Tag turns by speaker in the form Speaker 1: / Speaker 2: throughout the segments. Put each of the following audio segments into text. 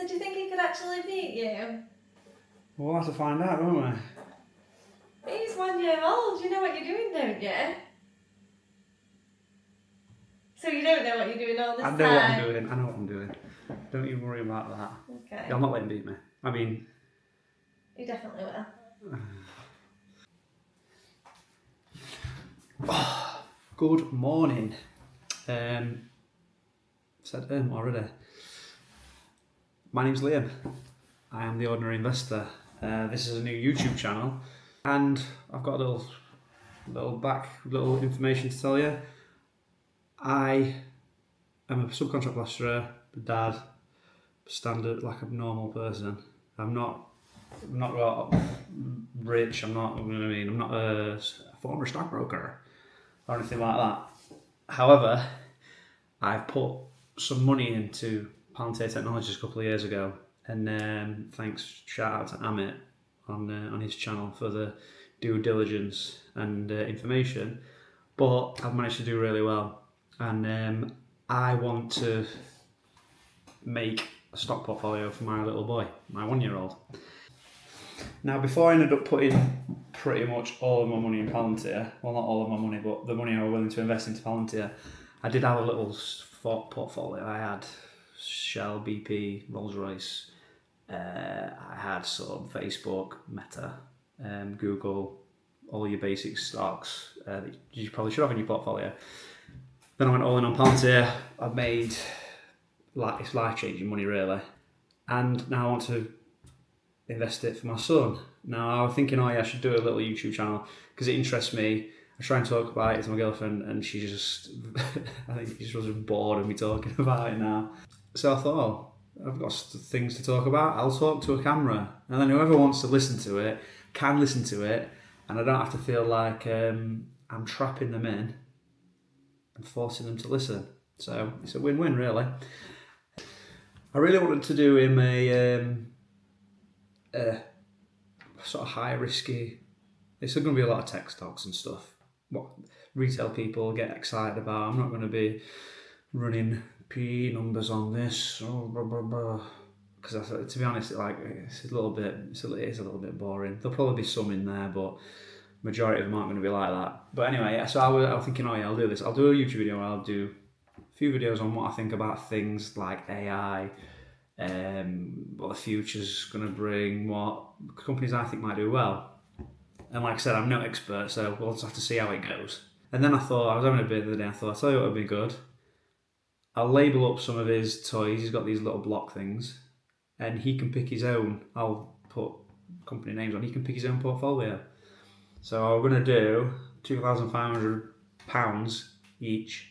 Speaker 1: So do you think he could actually beat you?
Speaker 2: We'll have to find out, won't we?
Speaker 1: He's 1 year old. You know what you're doing, don't you? So you don't know what you're doing all this time?
Speaker 2: I know what I'm doing. I know what I'm doing. Don't you worry about that.
Speaker 1: Okay.
Speaker 2: I'm not letting him beat me. I mean...
Speaker 1: You definitely will.
Speaker 2: Good morning. Said already. My name's Liam. I am the Ordinary Investor. This is a new YouTube channel, and I've got a little information to tell you. I am a subcontract plasterer, dad, standard like a normal person. I'm not rich. I'm not. You know what I mean? I'm not a former stockbroker or anything like that. However, I've put some money into Palantir Technologies a couple of years ago, and shout out to Amit on his channel for the due diligence and information. But I've managed to do really well, and I want to make a stock portfolio for my little boy, my 1 year old. Now, before I ended up putting pretty much all of my money in Palantir, well, not all of my money, but the money I was willing to invest into Palantir, I did have a little portfolio. I had Shell, BP, Rolls-Royce, I had sort of Facebook, Meta, Google, all your basic stocks that you probably should have in your portfolio. Then I went all in on Palantir. I've made, it's life-changing money really, and now I want to invest it for my son. Now I was thinking, I should do a little YouTube channel because it interests me. I try and talk about it to my girlfriend, and she just, I think she was bored of me talking about it now. So I thought, I've got things to talk about. I'll talk to a camera, and then whoever wants to listen to it can listen to it, and I don't have to feel like I'm trapping them in and forcing them to listen. So it's a win-win, really. I really wanted to do him a sort of high risky. It's going to be a lot of tech stocks and stuff. What retail people get excited about. I'm not going to be running PE numbers on this, because to be honest, it's a little bit boring. There'll probably be some in there, but majority of them aren't going to be like that. But anyway, so I was thinking, I'll do this. I'll do a YouTube video. I'll do a few videos on what I think about things like AI. What the future's going to bring, what companies I think might do well. And like I said, I'm no expert, so we'll just have to see how it goes. And then I thought, I was having a bit the other day, I thought, I'll tell you what would be good. I'll label up some of his toys. He's got these little block things, and he can pick his own. I'll put company names on. He can pick his own portfolio. So I'm going to do £2,500 each.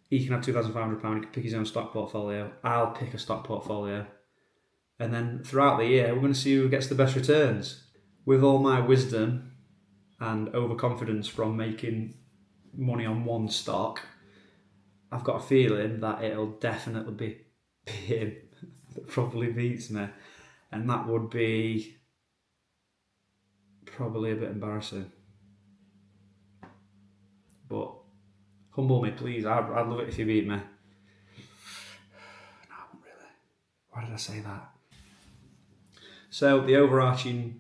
Speaker 2: He can have £2,500, he can pick his own stock portfolio. I'll pick a stock portfolio. And then throughout the year, we're going to see who gets the best returns. With all my wisdom and overconfidence from making money on one stock, I've got a feeling that it'll definitely be him that probably beats me. And that would be probably a bit embarrassing. But humble me, please. I'd love it if you beat me. No, really. Why did I say that? So the overarching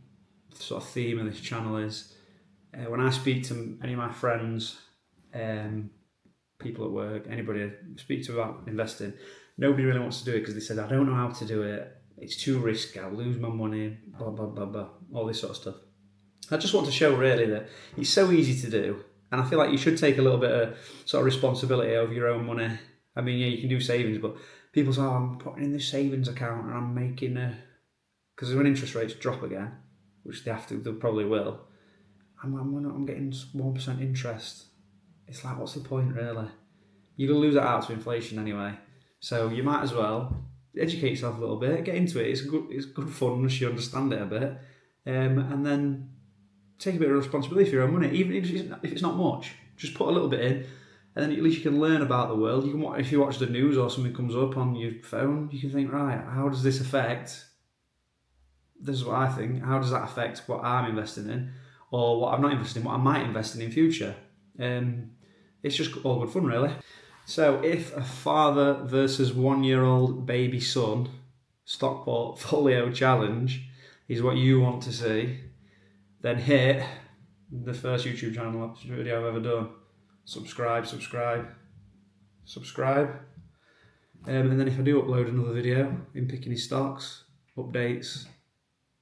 Speaker 2: sort of theme of this channel is when I speak to any of my friends, people at work, anybody I speak to about investing, nobody really wants to do it because they said, I don't know how to do it. It's too risky. I'll lose my money. Blah, blah, blah, blah. All this sort of stuff. I just want to show really that it's so easy to do. And I feel like you should take a little bit of sort of responsibility over your own money. I mean, yeah, you can do savings, but people say, I'm putting in this savings account and I'm making because when interest rates drop again, which they probably will, I'm getting 1% interest. It's like, what's the point really? You're going to lose that out to inflation anyway. So you might as well educate yourself a little bit, get into it. It's good fun once you understand it a bit. And then take a bit of responsibility for your own money, even if it's not much. Just put a little bit in, and then at least you can learn about the world. You can, if you watch the news or something comes up on your phone, you can think, right, how does this affect? This is what I think. How does that affect what I'm investing in, or what I'm not investing in, what I might invest in future? It's just all good fun, really. So if a father versus 1 year old baby son stock portfolio challenge is what you want to see, then hit the first YouTube channel video I've ever done. Subscribe. And then if I do upload another video in picking his stocks, updates,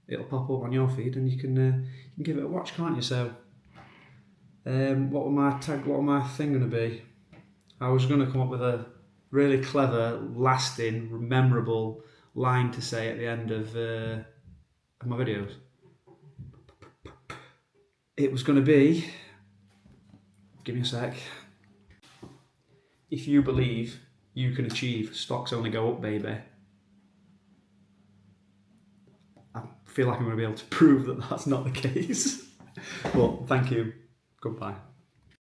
Speaker 2: it'll pop up on your feed and you can give it a watch, can't you? So, what were my thing going to be? I was going to come up with a really clever, lasting, memorable line to say at the end of my videos. It was going to be, give me a sec, if you believe you can achieve stocks only go up, baby, I feel like I'm going to be able to prove that that's not the case. But thank you. Goodbye.